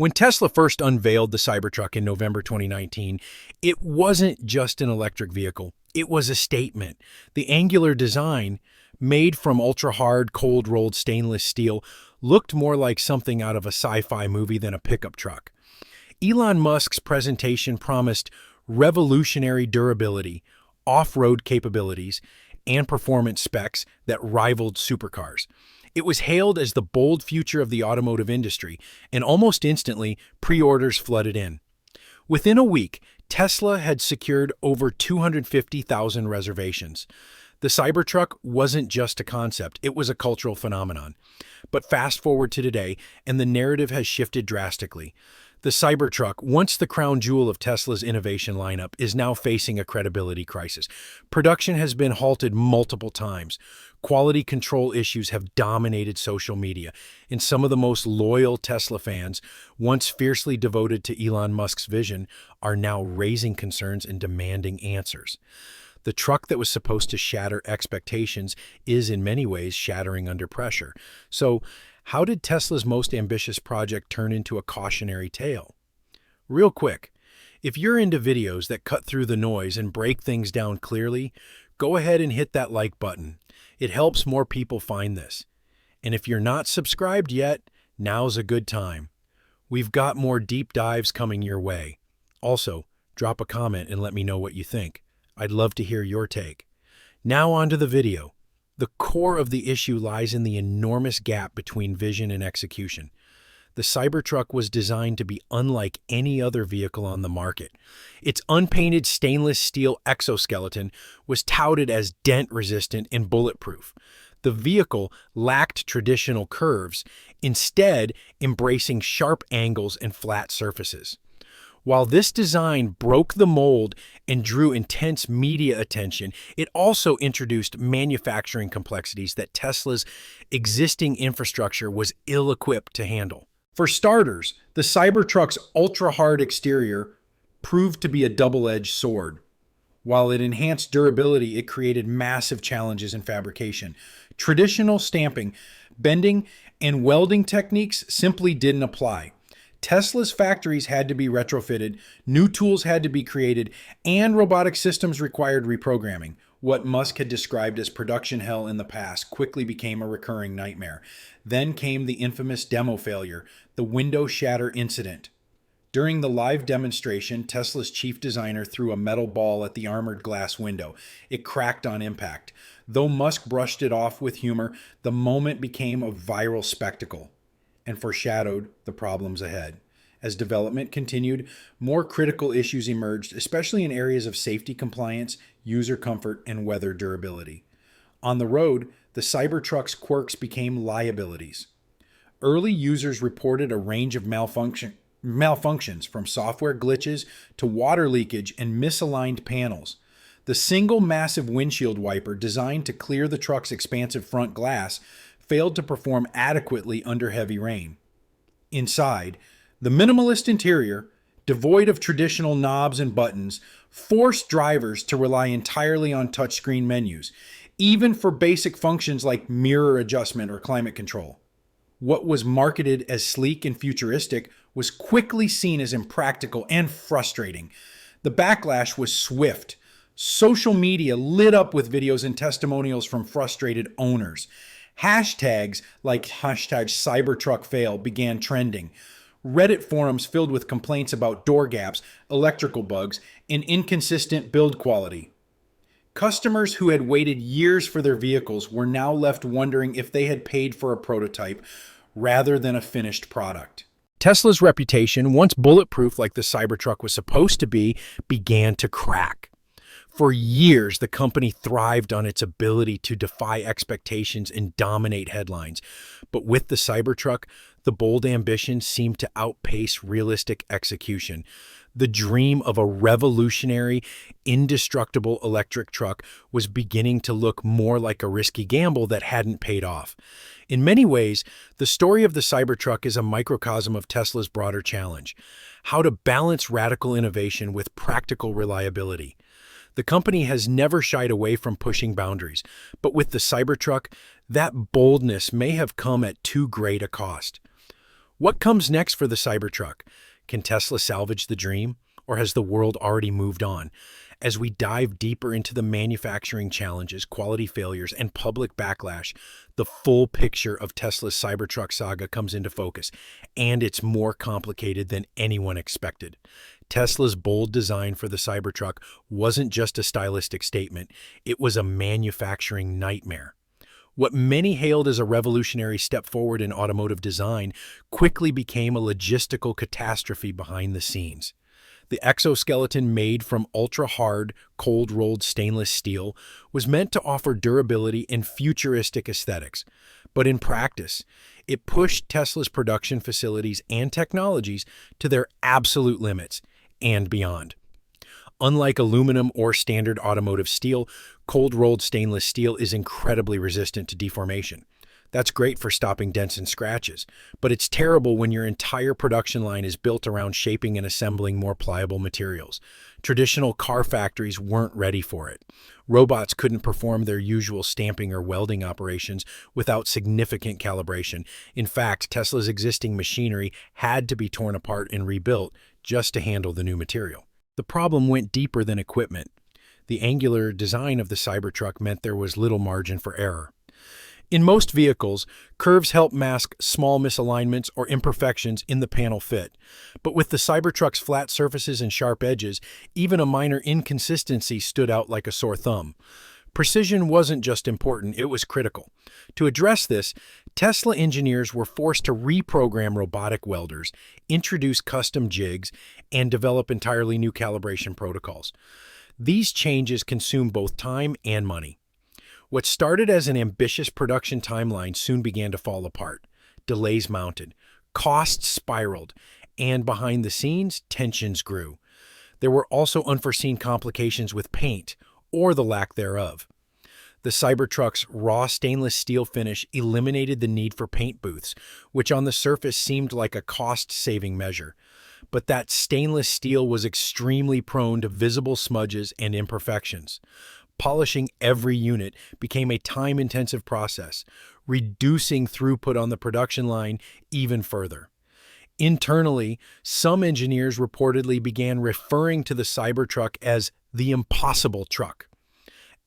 When Tesla first unveiled the Cybertruck in November 2019, it wasn't just an electric vehicle. It was a statement. The angular design, made from ultra-hard, cold-rolled stainless steel, looked more like something out of a sci-fi movie than a pickup truck. Elon Musk's presentation promised revolutionary durability, off-road capabilities, and performance specs that rivaled supercars. It was hailed as the bold future of the automotive industry, and almost instantly, pre-orders flooded in. Within a week, Tesla had secured over 250,000 reservations. The Cybertruck wasn't just a concept, it was a cultural phenomenon. But fast forward to today, and the narrative has shifted drastically. The Cybertruck, once the crown jewel of Tesla's innovation lineup, is now facing a credibility crisis. Production has been halted multiple times. Quality control issues have dominated social media, and some of the most loyal Tesla fans, once fiercely devoted to Elon Musk's vision, are now raising concerns and demanding answers. The truck that was supposed to shatter expectations is in many ways shattering under pressure. So, how did Tesla's most ambitious project turn into a cautionary tale? Real quick, if you're into videos that cut through the noise and break things down clearly, go ahead and hit that like button. It helps more people find this. And if you're not subscribed yet, now's a good time. We've got more deep dives coming your way. Also, drop a comment and let me know what you think. I'd love to hear your take. Now on to the video. The core of the issue lies in the enormous gap between vision and execution. The Cybertruck was designed to be unlike any other vehicle on the market. Its unpainted stainless steel exoskeleton was touted as dent-resistant and bulletproof. The vehicle lacked traditional curves, instead embracing sharp angles and flat surfaces. While this design broke the mold and drew intense media attention, it also introduced manufacturing complexities that Tesla's existing infrastructure was ill-equipped to handle. For starters, the Cybertruck's ultra-hard exterior proved to be a double-edged sword. While it enhanced durability, it created massive challenges in fabrication. Traditional stamping, bending, and welding techniques simply didn't apply. Tesla's factories had to be retrofitted, new tools had to be created, and robotic systems required reprogramming. What Musk had described as production hell in the past quickly became a recurring nightmare. Then came the infamous demo failure, the window shatter incident. During the live demonstration, Tesla's chief designer threw a metal ball at the armored glass window. It cracked on impact. Though Musk brushed it off with humor, the moment became a viral spectacle and foreshadowed the problems ahead. As development continued, more critical issues emerged, especially in areas of safety compliance, user comfort, and weather durability. On the road, the Cybertruck's quirks became liabilities. Early users reported a range of malfunctions, from software glitches to water leakage and misaligned panels. The single massive windshield wiper designed to clear the truck's expansive front glass failed to perform adequately under heavy rain. Inside, the minimalist interior, devoid of traditional knobs and buttons, forced drivers to rely entirely on touchscreen menus, even for basic functions like mirror adjustment or climate control. What was marketed as sleek and futuristic was quickly seen as impractical and frustrating. The backlash was swift. Social media lit up with videos and testimonials from frustrated owners. Hashtags like #CybertruckFail began trending. Reddit forums filled with complaints about door gaps, electrical bugs, and inconsistent build quality. Customers who had waited years for their vehicles were now left wondering if they had paid for a prototype rather than a finished product. Tesla's reputation, once bulletproof like the Cybertruck was supposed to be, began to crack. For years, the company thrived on its ability to defy expectations and dominate headlines. But with the Cybertruck, the bold ambition seemed to outpace realistic execution. The dream of a revolutionary, indestructible electric truck was beginning to look more like a risky gamble that hadn't paid off. In many ways, the story of the Cybertruck is a microcosm of Tesla's broader challenge: how to balance radical innovation with practical reliability. The company has never shied away from pushing boundaries, but with the Cybertruck, that boldness may have come at too great a cost. What comes next for the Cybertruck? Can Tesla salvage the dream, or has the world already moved on? As we dive deeper into the manufacturing challenges, quality failures, and public backlash, the full picture of Tesla's Cybertruck saga comes into focus, and it's more complicated than anyone expected. Tesla's bold design for the Cybertruck wasn't just a stylistic statement, it was a manufacturing nightmare. What many hailed as a revolutionary step forward in automotive design quickly became a logistical catastrophe behind the scenes. The exoskeleton, made from ultra-hard, cold-rolled stainless steel, was meant to offer durability and futuristic aesthetics. But in practice, it pushed Tesla's production facilities and technologies to their absolute limits and beyond. Unlike aluminum or standard automotive steel, cold-rolled stainless steel is incredibly resistant to deformation. That's great for stopping dents and scratches, but it's terrible when your entire production line is built around shaping and assembling more pliable materials. Traditional car factories weren't ready for it. Robots couldn't perform their usual stamping or welding operations without significant calibration. In fact, Tesla's existing machinery had to be torn apart and rebuilt just to handle the new material. The problem went deeper than equipment. The angular design of the Cybertruck meant there was little margin for error. In most vehicles, curves help mask small misalignments or imperfections in the panel fit. But with the Cybertruck's flat surfaces and sharp edges, even a minor inconsistency stood out like a sore thumb. Precision wasn't just important, it was critical. To address this, Tesla engineers were forced to reprogram robotic welders, introduce custom jigs, and develop entirely new calibration protocols. These changes consumed both time and money. What started as an ambitious production timeline soon began to fall apart. Delays mounted, costs spiraled, and behind the scenes, tensions grew. There were also unforeseen complications with paint, or the lack thereof. The Cybertruck's raw stainless steel finish eliminated the need for paint booths, which on the surface seemed like a cost-saving measure. But that stainless steel was extremely prone to visible smudges and imperfections. Polishing every unit became a time-intensive process, reducing throughput on the production line even further. Internally, some engineers reportedly began referring to the Cybertruck as the impossible truck.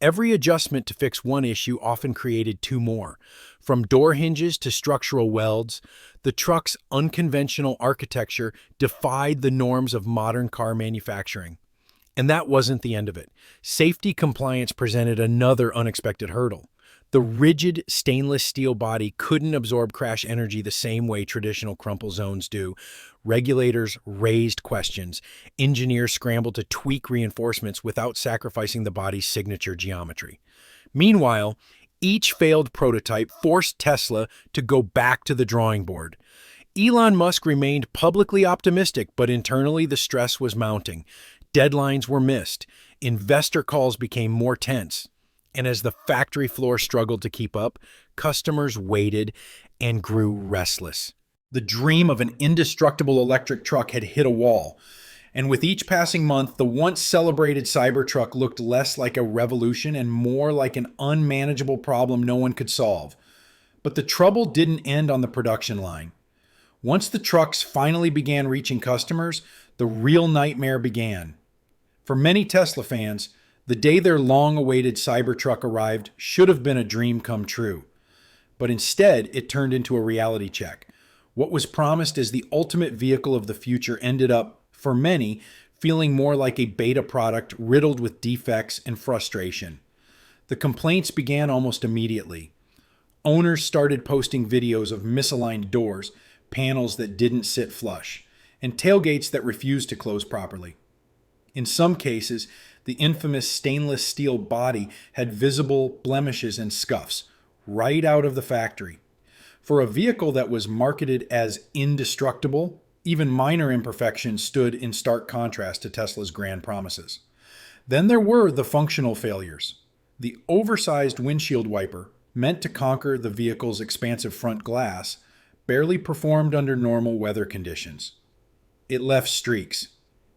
Every adjustment to fix one issue often created two more. From door hinges to structural welds, the truck's unconventional architecture defied the norms of modern car manufacturing. And that wasn't the end of it. Safety compliance presented another unexpected hurdle. The rigid stainless steel body couldn't absorb crash energy the same way traditional crumple zones do. Regulators raised questions. Engineers scrambled to tweak reinforcements without sacrificing the body's signature geometry. Meanwhile, each failed prototype forced Tesla to go back to the drawing board. Elon Musk remained publicly optimistic, but internally the stress was mounting. Deadlines were missed, investor calls became more tense, and as the factory floor struggled to keep up, customers waited and grew restless. The dream of an indestructible electric truck had hit a wall, and with each passing month, the once celebrated Cybertruck looked less like a revolution and more like an unmanageable problem no one could solve. But the trouble didn't end on the production line. Once the trucks finally began reaching customers, the real nightmare began. For many Tesla fans, the day their long-awaited Cybertruck arrived should have been a dream come true. But instead, it turned into a reality check. What was promised as the ultimate vehicle of the future ended up, for many, feeling more like a beta product riddled with defects and frustration. The complaints began almost immediately. Owners started posting videos of misaligned doors, panels that didn't sit flush, and tailgates that refused to close properly. In some cases, the infamous stainless steel body had visible blemishes and scuffs right out of the factory. For a vehicle that was marketed as indestructible, even minor imperfections stood in stark contrast to Tesla's grand promises. Then there were the functional failures. The oversized windshield wiper, meant to conquer the vehicle's expansive front glass, barely performed under normal weather conditions. It left streaks.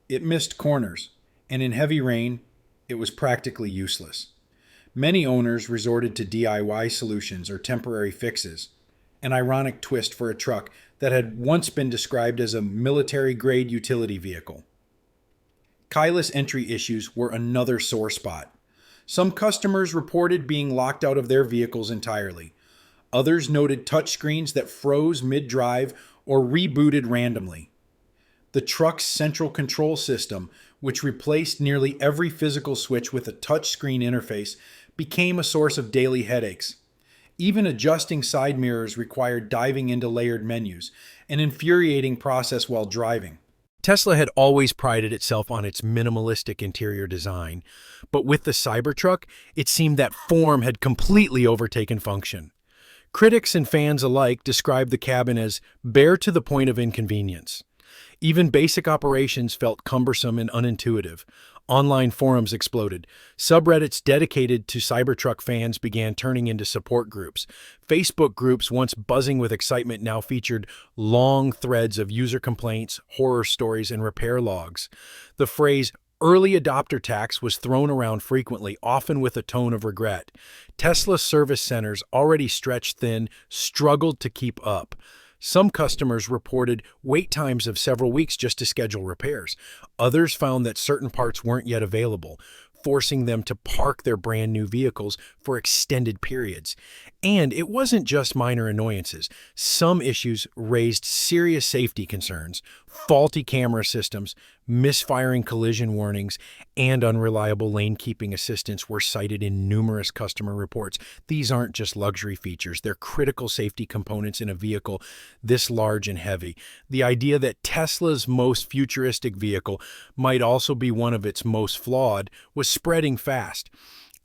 It missed corners, and in heavy rain, it was practically useless. Many owners resorted to DIY solutions or temporary fixes, an ironic twist for a truck that had once been described as a military-grade utility vehicle. Keyless entry issues were another sore spot. Some customers reported being locked out of their vehicles entirely. Others noted touchscreens that froze mid-drive or rebooted randomly. The truck's central control system, which replaced nearly every physical switch with a touchscreen interface, became a source of daily headaches. Even adjusting side mirrors required diving into layered menus, an infuriating process while driving. Tesla had always prided itself on its minimalistic interior design, but with the Cybertruck, it seemed that form had completely overtaken function. Critics and fans alike described the cabin as bare to the point of inconvenience. Even basic operations felt cumbersome and unintuitive. Online forums exploded. Subreddits dedicated to Cybertruck fans began turning into support groups. Facebook groups, once buzzing with excitement, now featured long threads of user complaints, horror stories, and repair logs. The phrase early adopter tax was thrown around frequently, often with a tone of regret. Tesla service centers, already stretched thin, struggled to keep up. Some customers reported wait times of several weeks just to schedule repairs. Others found that certain parts weren't yet available, forcing them to park their brand new vehicles for extended periods. And it wasn't just minor annoyances. Some issues raised serious safety concerns. Faulty camera systems, misfiring collision warnings, and unreliable lane-keeping assistance were cited in numerous customer reports. These aren't just luxury features, they're critical safety components in a vehicle this large and heavy. The idea that Tesla's most futuristic vehicle might also be one of its most flawed was spreading fast.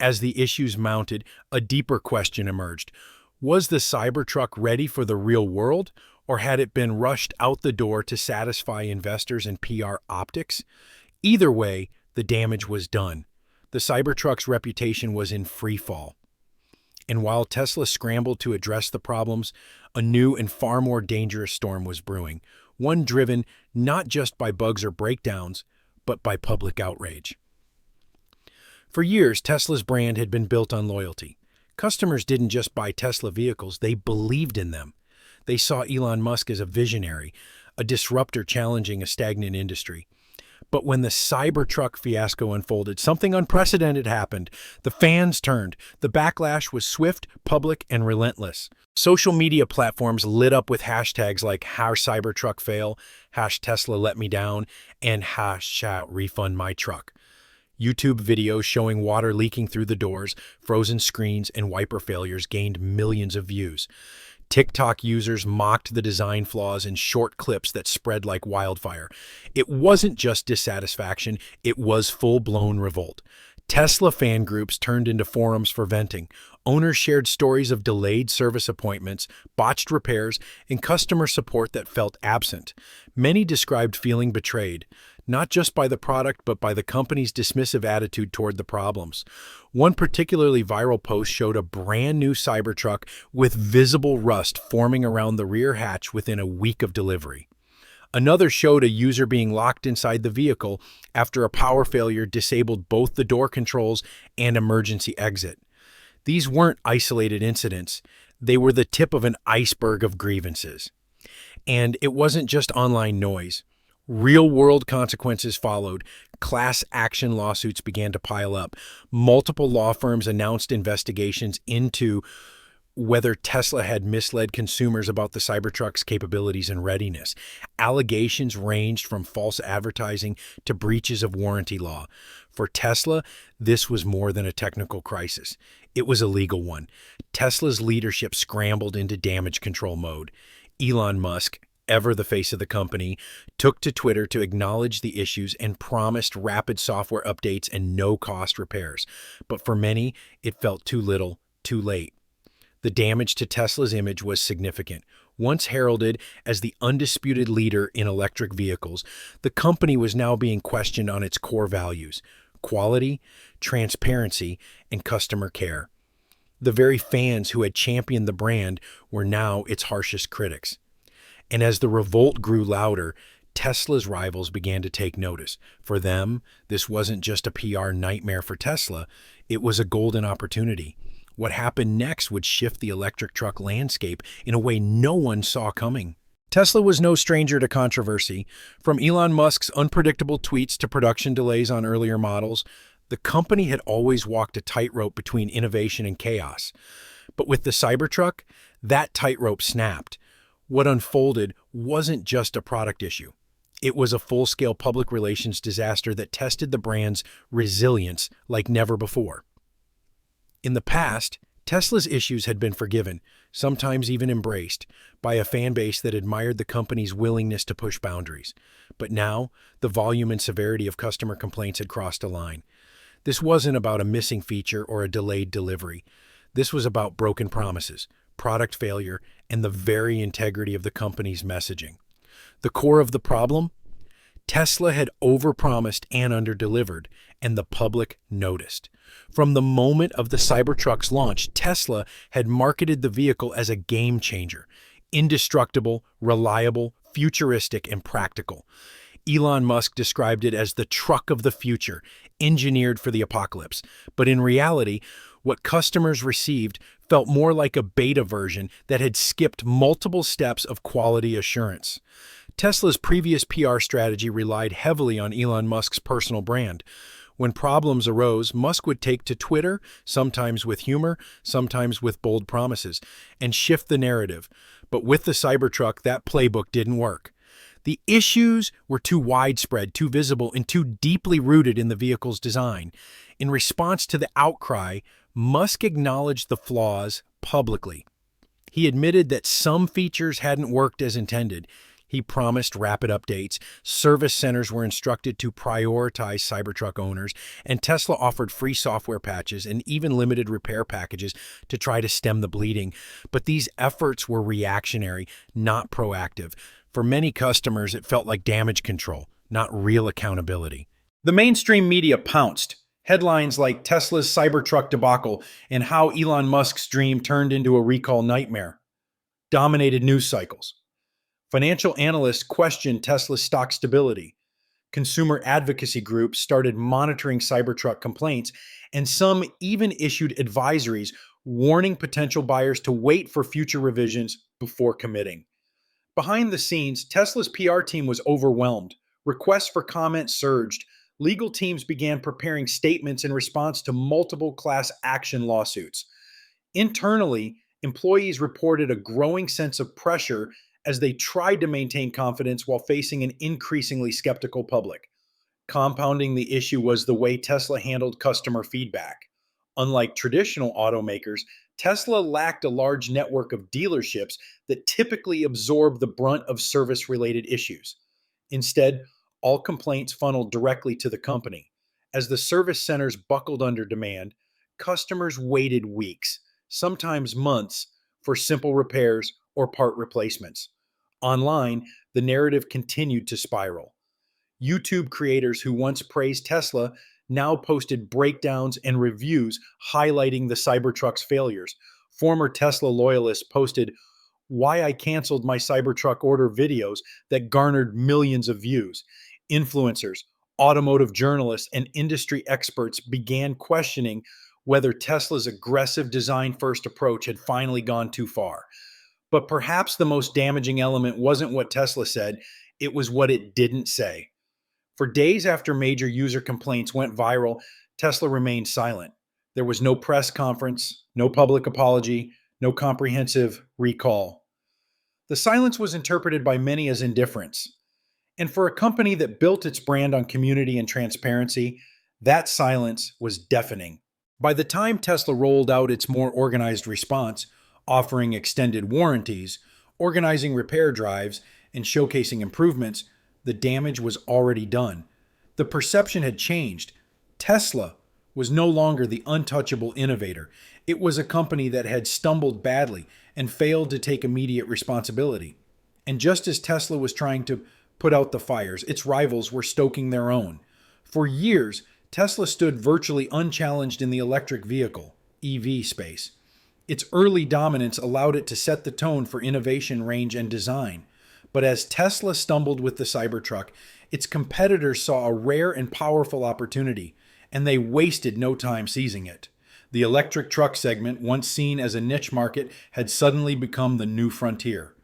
As the issues mounted, a deeper question emerged. Was the Cybertruck ready for the real world, or had it been rushed out the door to satisfy investors and PR optics? Either way, the damage was done. The Cybertruck's reputation was in free fall. And while Tesla scrambled to address the problems, a new and far more dangerous storm was brewing, one driven not just by bugs or breakdowns, but by public outrage. For years, Tesla's brand had been built on loyalty. Customers didn't just buy Tesla vehicles, they believed in them. They saw Elon Musk as a visionary, a disruptor challenging a stagnant industry. But when the Cybertruck fiasco unfolded, something unprecedented happened. The fans turned. The backlash was swift, public, and relentless. Social media platforms lit up with hashtags like #Cybertruck_fail, #Tesla let me down, and #refund my truck. YouTube videos showing water leaking through the doors, frozen screens, and wiper failures gained millions of views. TikTok users mocked the design flaws in short clips that spread like wildfire. It wasn't just dissatisfaction, it was full-blown revolt. Tesla fan groups turned into forums for venting. Owners shared stories of delayed service appointments, botched repairs, and customer support that felt absent. Many described feeling betrayed, not just by the product but by the company's dismissive attitude toward the problems. One particularly viral post showed a brand new Cybertruck with visible rust forming around the rear hatch within a week of delivery. Another showed a user being locked inside the vehicle after a power failure disabled both the door controls and emergency exit. These weren't isolated incidents. They were the tip of an iceberg of grievances. And it wasn't just online noise. Real-world consequences followed. Class action lawsuits began to pile up. Multiple law firms announced investigations into whether Tesla had misled consumers about the Cybertruck's capabilities and readiness. Allegations ranged from false advertising to breaches of warranty law. For Tesla, this was more than a technical crisis. It was a legal one. Tesla's leadership scrambled into damage control mode. Elon Musk, ever the face of the company, took to Twitter to acknowledge the issues and promised rapid software updates and no-cost repairs. But for many, it felt too little, too late. The damage to Tesla's image was significant. Once heralded as the undisputed leader in electric vehicles, the company was now being questioned on its core values: quality, transparency, and customer care. The very fans who had championed the brand were now its harshest critics. And as the revolt grew louder, Tesla's rivals began to take notice. For them, this wasn't just a PR nightmare for Tesla, it was a golden opportunity. What happened next would shift the electric truck landscape in a way no one saw coming. Tesla was no stranger to controversy. From Elon Musk's unpredictable tweets to production delays on earlier models, the company had always walked a tightrope between innovation and chaos. But with the Cybertruck, that tightrope snapped. What unfolded wasn't just a product issue. It was a full-scale public relations disaster that tested the brand's resilience like never before. In the past, Tesla's issues had been forgiven, sometimes even embraced, by a fan base that admired the company's willingness to push boundaries. But now, the volume and severity of customer complaints had crossed a line. This wasn't about a missing feature or a delayed delivery. This was about broken promises, product failure, and the very integrity of the company's messaging. The core of the problem? Tesla had overpromised and underdelivered, and the public noticed. From the moment of the Cybertruck's launch, Tesla had marketed the vehicle as a game changer, indestructible, reliable, futuristic, and practical. Elon Musk described it as the truck of the future, engineered for the apocalypse. But in reality, what customers received felt more like a beta version that had skipped multiple steps of quality assurance. Tesla's previous PR strategy relied heavily on Elon Musk's personal brand. When problems arose, Musk would take to Twitter, sometimes with humor, sometimes with bold promises, and shift the narrative. But with the Cybertruck, that playbook didn't work. The issues were too widespread, too visible, and too deeply rooted in the vehicle's design. In response to the outcry, Musk acknowledged the flaws publicly. He admitted that some features hadn't worked as intended. He promised rapid updates, service centers were instructed to prioritize Cybertruck owners, and Tesla offered free software patches and even limited repair packages to try to stem the bleeding. But these efforts were reactionary, not proactive. For many customers, it felt like damage control, not real accountability. The mainstream media pounced. Headlines like Tesla's Cybertruck debacle and how Elon Musk's dream turned into a recall nightmare dominated news cycles. Financial analysts questioned Tesla's stock stability. Consumer advocacy groups started monitoring Cybertruck complaints, and some even issued advisories warning potential buyers to wait for future revisions before committing. Behind the scenes, Tesla's PR team was overwhelmed. Requests for comment surged. Legal teams began preparing statements in response to multiple class action lawsuits. Internally, employees reported a growing sense of pressure as they tried to maintain confidence while facing an increasingly skeptical public. Compounding the issue was the way Tesla handled customer feedback. Unlike traditional automakers, Tesla lacked a large network of dealerships that typically absorb the brunt of service-related issues. Instead, all complaints funneled directly to the company. As the service centers buckled under demand, customers waited weeks, sometimes months, for simple repairs or part replacements. Online, the narrative continued to spiral. YouTube creators who once praised Tesla now posted breakdowns and reviews highlighting the Cybertruck's failures. Former Tesla loyalists posted "Why I Canceled My Cybertruck Order" videos that garnered millions of views. Influencers, automotive journalists, and industry experts began questioning whether Tesla's aggressive design-first approach had finally gone too far. But perhaps the most damaging element wasn't what Tesla said, it was what it didn't say. For days after major user complaints went viral, Tesla remained silent. There was no press conference, no public apology, no comprehensive recall. The silence was interpreted by many as indifference. And for a company that built its brand on community and transparency, that silence was deafening. By the time Tesla rolled out its more organized response, offering extended warranties, organizing repair drives, and showcasing improvements, the damage was already done. The perception had changed. Tesla was no longer the untouchable innovator. It was a company that had stumbled badly and failed to take immediate responsibility. And just as Tesla was trying to put out the fires, its rivals were stoking their own. For years, Tesla stood virtually unchallenged in the electric vehicle, EV space. Its early dominance allowed it to set the tone for innovation, range, and design. But as Tesla stumbled with the Cybertruck, its competitors saw a rare and powerful opportunity, and they wasted no time seizing it. The electric truck segment, once seen as a niche market, had suddenly become the new frontier.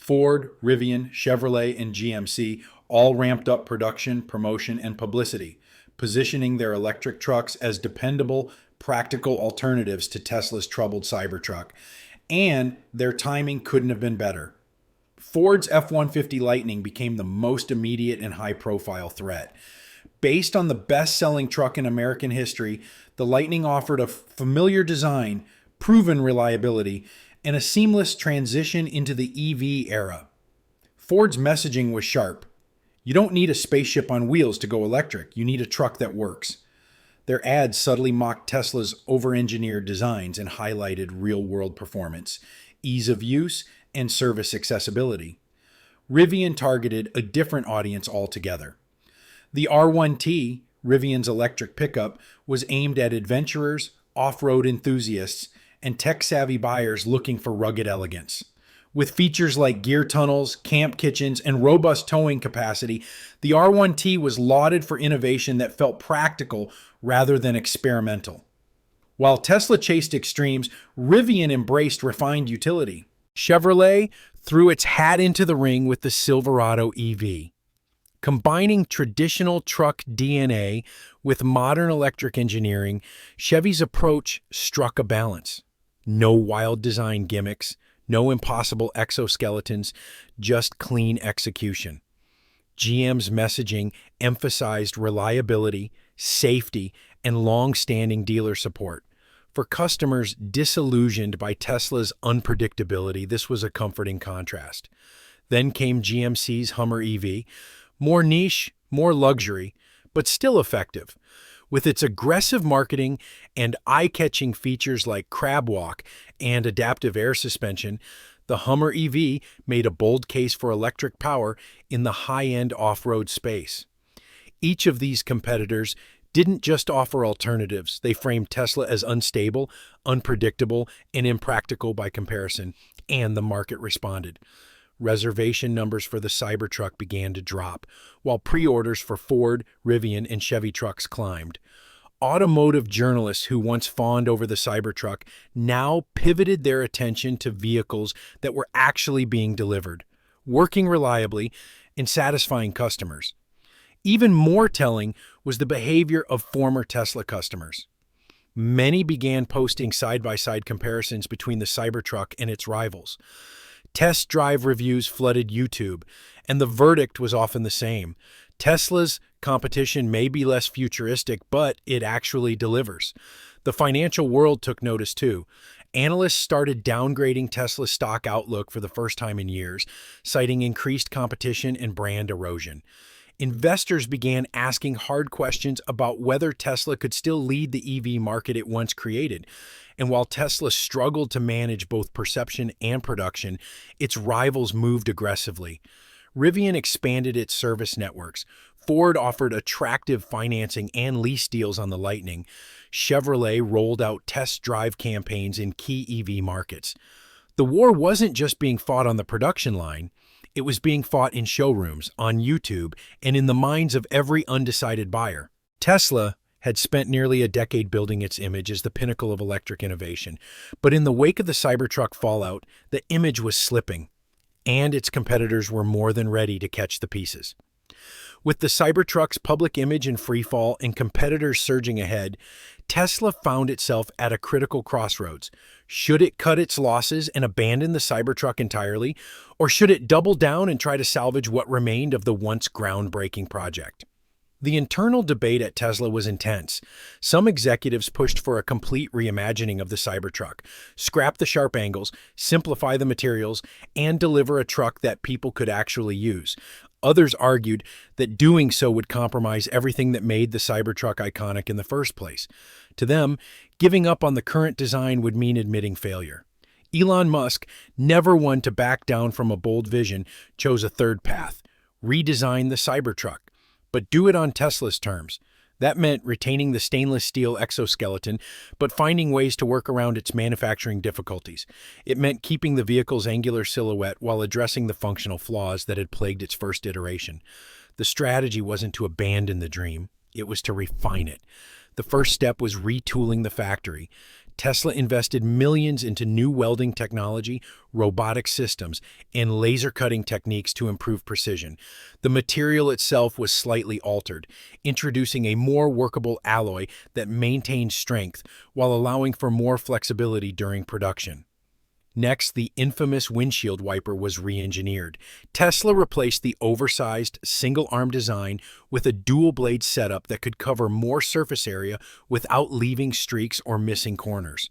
Ford, Rivian, Chevrolet, and GMC all ramped up production, promotion, and publicity, positioning their electric trucks as dependable, practical alternatives to Tesla's troubled Cybertruck. And their timing couldn't have been better. Ford's F-150 Lightning became the most immediate and high-profile threat. Based on the best-selling truck in American history, the Lightning offered a familiar design, proven reliability, and a seamless transition into the EV era. Ford's messaging was sharp. You don't need a spaceship on wheels to go electric. You need a truck that works. Their ads subtly mocked Tesla's over-engineered designs and highlighted real-world performance, ease of use, and service accessibility. Rivian targeted a different audience altogether. The R1T, Rivian's electric pickup, was aimed at adventurers, off-road enthusiasts, and tech-savvy buyers looking for rugged elegance. With features like gear tunnels, camp kitchens, and robust towing capacity, the R1T was lauded for innovation that felt practical rather than experimental. While Tesla chased extremes, Rivian embraced refined utility. Chevrolet threw its hat into the ring with the Silverado EV. Combining traditional truck DNA with modern electric engineering, Chevy's approach struck a balance. No wild design gimmicks, no impossible exoskeletons, just clean execution. GM's messaging emphasized reliability, safety, and long-standing dealer support. For customers disillusioned by Tesla's unpredictability, this was a comforting contrast. Then came GMC's Hummer EV, more niche, more luxury, but still effective. With its aggressive marketing and eye-catching features like crab walk and adaptive air suspension, the Hummer EV made a bold case for electric power in the high-end off-road space. Each of these competitors didn't just offer alternatives, they framed Tesla as unstable, unpredictable, and impractical by comparison, and the market responded. Reservation numbers for the Cybertruck began to drop, while pre-orders for Ford, Rivian, and Chevy trucks climbed. Automotive journalists who once fawned over the Cybertruck now pivoted their attention to vehicles that were actually being delivered, working reliably, and satisfying customers. Even more telling was the behavior of former Tesla customers. Many began posting side-by-side comparisons between the Cybertruck and its rivals. Test drive reviews flooded YouTube, and the verdict was often the same. Tesla's competition may be less futuristic, but it actually delivers. The financial world took notice too. Analysts started downgrading Tesla's stock outlook for the first time in years, citing increased competition and brand erosion. Investors began asking hard questions about whether Tesla could still lead the EV market it once created. And while Tesla struggled to manage both perception and production, its rivals moved aggressively. Rivian expanded its service networks. Ford offered attractive financing and lease deals on the Lightning. Chevrolet rolled out test drive campaigns in key EV markets. The war wasn't just being fought on the production line. It was being fought in showrooms, on YouTube, and in the minds of every undecided buyer. Tesla had spent nearly a decade building its image as the pinnacle of electric innovation, but in the wake of the Cybertruck fallout, the image was slipping, and its competitors were more than ready to catch the pieces. With the Cybertruck's public image in freefall and competitors surging ahead, Tesla found itself at a critical crossroads. Should it cut its losses and abandon the Cybertruck entirely, or should it double down and try to salvage what remained of the once groundbreaking project? The internal debate at Tesla was intense. Some executives pushed for a complete reimagining of the Cybertruck, scrap the sharp angles, simplify the materials, and deliver a truck that people could actually use. Others argued that doing so would compromise everything that made the Cybertruck iconic in the first place. To them, giving up on the current design would mean admitting failure. Elon Musk, never one to back down from a bold vision, chose a third path: redesign the Cybertruck, but do it on Tesla's terms. That meant retaining the stainless steel exoskeleton, but finding ways to work around its manufacturing difficulties. It meant keeping the vehicle's angular silhouette while addressing the functional flaws that had plagued its first iteration. The strategy wasn't to abandon the dream, it was to refine it. The first step was retooling the factory. Tesla invested millions into new welding technology, robotic systems, and laser cutting techniques to improve precision. The material itself was slightly altered, introducing a more workable alloy that maintained strength while allowing for more flexibility during production. Next, the infamous windshield wiper was re-engineered. Tesla replaced the oversized single-arm design with a dual-blade setup that could cover more surface area without leaving streaks or missing corners.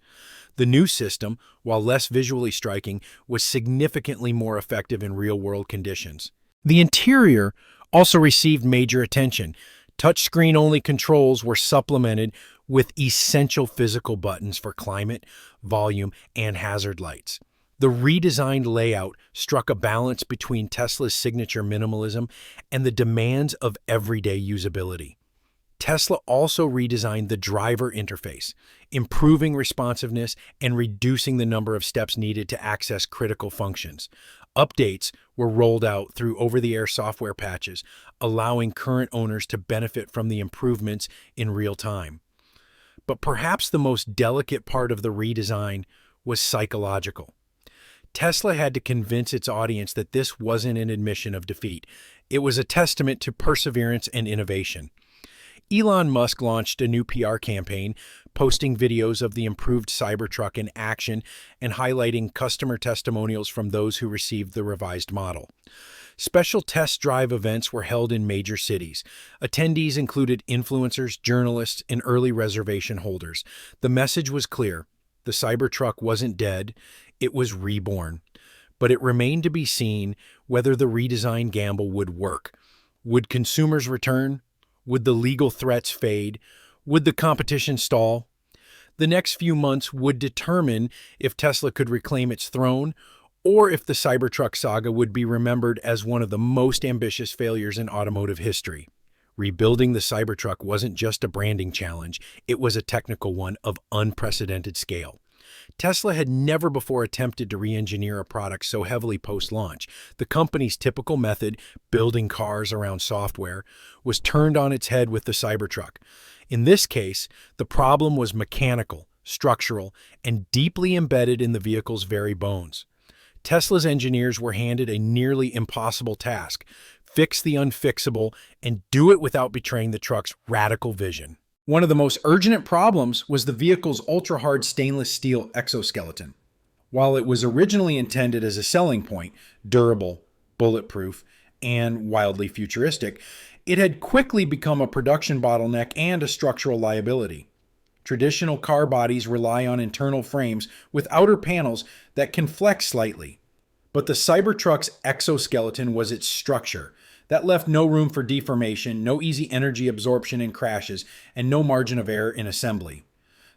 The new system, while less visually striking, was significantly more effective in real-world conditions. The interior also received major attention. Touchscreen-only controls were supplemented with essential physical buttons for climate, volume, and hazard lights. The redesigned layout struck a balance between Tesla's signature minimalism and the demands of everyday usability. Tesla also redesigned the driver interface, improving responsiveness and reducing the number of steps needed to access critical functions. Updates were rolled out through over-the-air software patches, allowing current owners to benefit from the improvements in real time. But perhaps the most delicate part of the redesign was psychological. Tesla had to convince its audience that this wasn't an admission of defeat. It was a testament to perseverance and innovation. Elon Musk launched a new PR campaign, posting videos of the improved Cybertruck in action and highlighting customer testimonials from those who received the revised model. Special test drive events were held in major cities. Attendees included influencers, journalists, and early reservation holders. The message was clear. The Cybertruck wasn't dead, it was reborn. But it remained to be seen whether the redesign gamble would work. Would consumers return? Would the legal threats fade? Would the competition stall? The next few months would determine if Tesla could reclaim its throne, or if the Cybertruck saga would be remembered as one of the most ambitious failures in automotive history. Rebuilding the Cybertruck wasn't just a branding challenge, it was a technical one of unprecedented scale. Tesla had never before attempted to re-engineer a product so heavily post-launch. The company's typical method, building cars around software, was turned on its head with the Cybertruck. In this case, the problem was mechanical, structural, and deeply embedded in the vehicle's very bones. Tesla's engineers were handed a nearly impossible task: fix the unfixable and do it without betraying the truck's radical vision. One of the most urgent problems was the vehicle's ultra-hard stainless steel exoskeleton. While it was originally intended as a selling point, durable, bulletproof, and wildly futuristic, it had quickly become a production bottleneck and a structural liability. Traditional car bodies rely on internal frames with outer panels that can flex slightly. But the Cybertruck's exoskeleton was its structure. That left no room for deformation, no easy energy absorption in crashes, and no margin of error in assembly.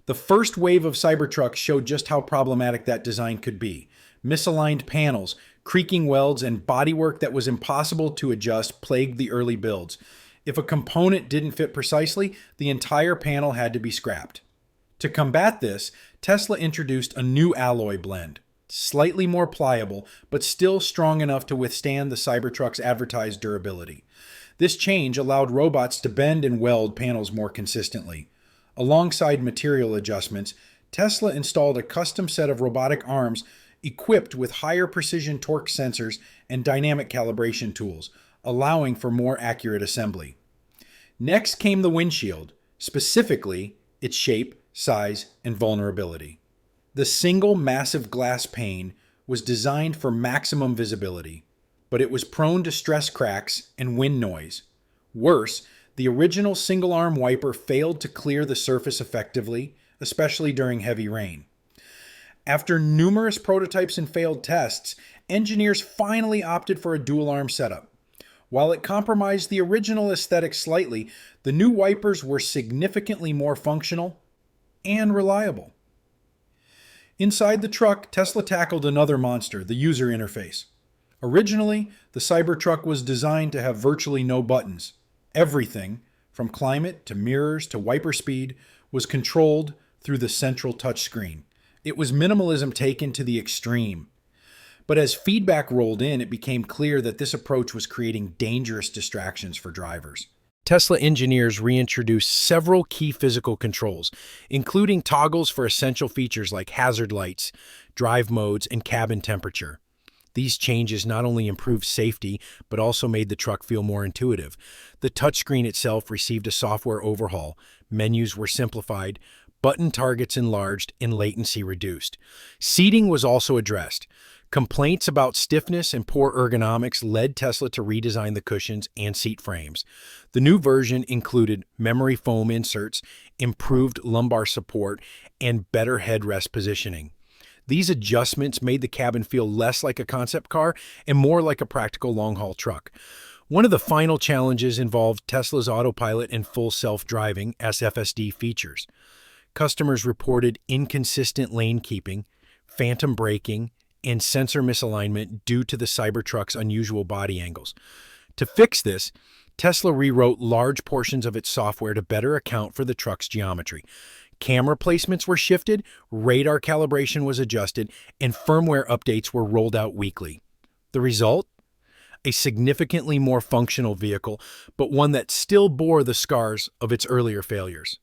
The first wave of Cybertrucks showed just how problematic that design could be. Misaligned panels, creaking welds, and bodywork that was impossible to adjust plagued the early builds. If a component didn't fit precisely, the entire panel had to be scrapped. To combat this, Tesla introduced a new alloy blend, slightly more pliable, but still strong enough to withstand the Cybertruck's advertised durability. This change allowed robots to bend and weld panels more consistently. Alongside material adjustments, Tesla installed a custom set of robotic arms equipped with higher precision torque sensors and dynamic calibration tools, allowing for more accurate assembly. Next came the windshield, specifically its shape, size, and vulnerability. The single massive glass pane was designed for maximum visibility, but it was prone to stress cracks and wind noise. Worse, the original single-arm wiper failed to clear the surface effectively, especially during heavy rain. After numerous prototypes and failed tests, engineers finally opted for a dual-arm setup. While it compromised the original aesthetic slightly, the new wipers were significantly more functional and reliable. Inside the truck, Tesla tackled another monster, the user interface. Originally, the Cybertruck was designed to have virtually no buttons. Everything, from climate to mirrors to wiper speed, was controlled through the central touchscreen. It was minimalism taken to the extreme. But as feedback rolled in, it became clear that this approach was creating dangerous distractions for drivers. Tesla engineers reintroduced several key physical controls, including toggles for essential features like hazard lights, drive modes, and cabin temperature. These changes not only improved safety, but also made the truck feel more intuitive. The touchscreen itself received a software overhaul, menus were simplified, button targets enlarged, and latency reduced. Seating was also addressed. Complaints about stiffness and poor ergonomics led Tesla to redesign the cushions and seat frames. The new version included memory foam inserts, improved lumbar support, and better headrest positioning. These adjustments made the cabin feel less like a concept car and more like a practical long-haul truck. One of the final challenges involved Tesla's autopilot and full self-driving (SFSD) features. Customers reported inconsistent lane keeping, phantom braking, and sensor misalignment due to the Cybertruck's unusual body angles. To fix this, Tesla rewrote large portions of its software to better account for the truck's geometry. Camera placements were shifted, radar calibration was adjusted, and firmware updates were rolled out weekly. The result? A significantly more functional vehicle, but one that still bore the scars of its earlier failures.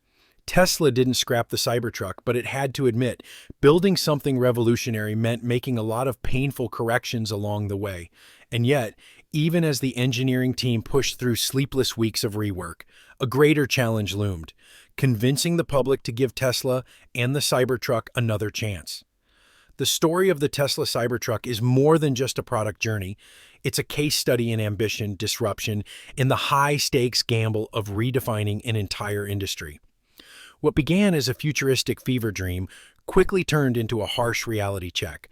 Tesla didn't scrap the Cybertruck, but it had to admit, building something revolutionary meant making a lot of painful corrections along the way. And yet, even as the engineering team pushed through sleepless weeks of rework, a greater challenge loomed: convincing the public to give Tesla and the Cybertruck another chance. The story of the Tesla Cybertruck is more than just a product journey. It's a case study in ambition, disruption, and the high-stakes gamble of redefining an entire industry. What began as a futuristic fever dream quickly turned into a harsh reality check.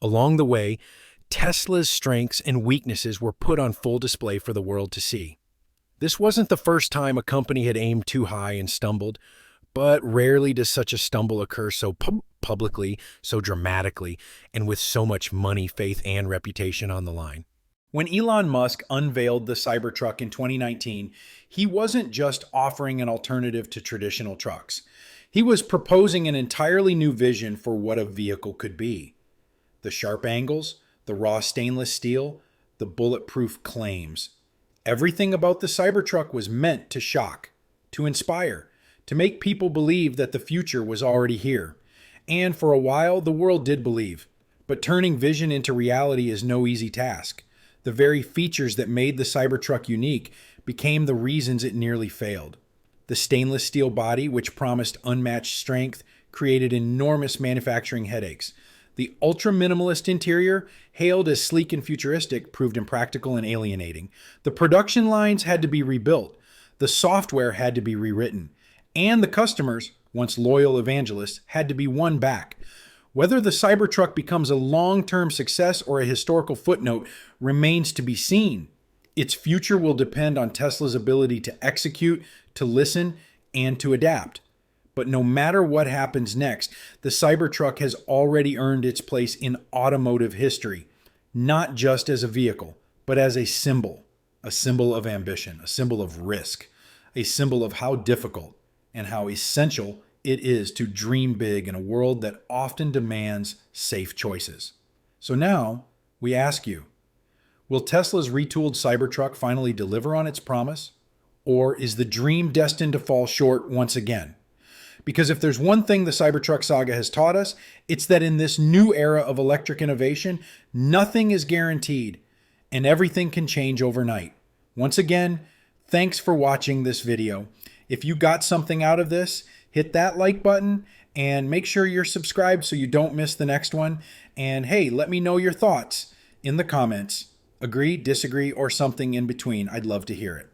Along the way, Tesla's strengths and weaknesses were put on full display for the world to see. This wasn't the first time a company had aimed too high and stumbled, but rarely does such a stumble occur so publicly, so dramatically, and with so much money, faith, and reputation on the line. When Elon Musk unveiled the Cybertruck in 2019, he wasn't just offering an alternative to traditional trucks. He was proposing an entirely new vision for what a vehicle could be. The sharp angles, the raw stainless steel, the bulletproof claims. Everything about the Cybertruck was meant to shock, to inspire, to make people believe that the future was already here. And for a while, the world did believe. But turning vision into reality is no easy task. The very features that made the Cybertruck unique became the reasons it nearly failed. The stainless steel body, which promised unmatched strength, created enormous manufacturing headaches. The ultra-minimalist interior, hailed as sleek and futuristic, proved impractical and alienating. The production lines had to be rebuilt. The software had to be rewritten. And the customers, once loyal evangelists, had to be won back. Whether the Cybertruck becomes a long-term success or a historical footnote remains to be seen. Its future will depend on Tesla's ability to execute, to listen, and to adapt. But no matter what happens next, the Cybertruck has already earned its place in automotive history, not just as a vehicle, but as a symbol of ambition, a symbol of risk, a symbol of how difficult and how essential it is to dream big in a world that often demands safe choices. So now, we ask you, will Tesla's retooled Cybertruck finally deliver on its promise? Or is the dream destined to fall short once again? Because if there's one thing the Cybertruck saga has taught us, it's that in this new era of electric innovation, nothing is guaranteed, and everything can change overnight. Once again, thanks for watching this video. If you got something out of this, hit that like button and make sure you're subscribed so you don't miss the next one. And hey, let me know your thoughts in the comments. Agree, disagree, or something in between. I'd love to hear it.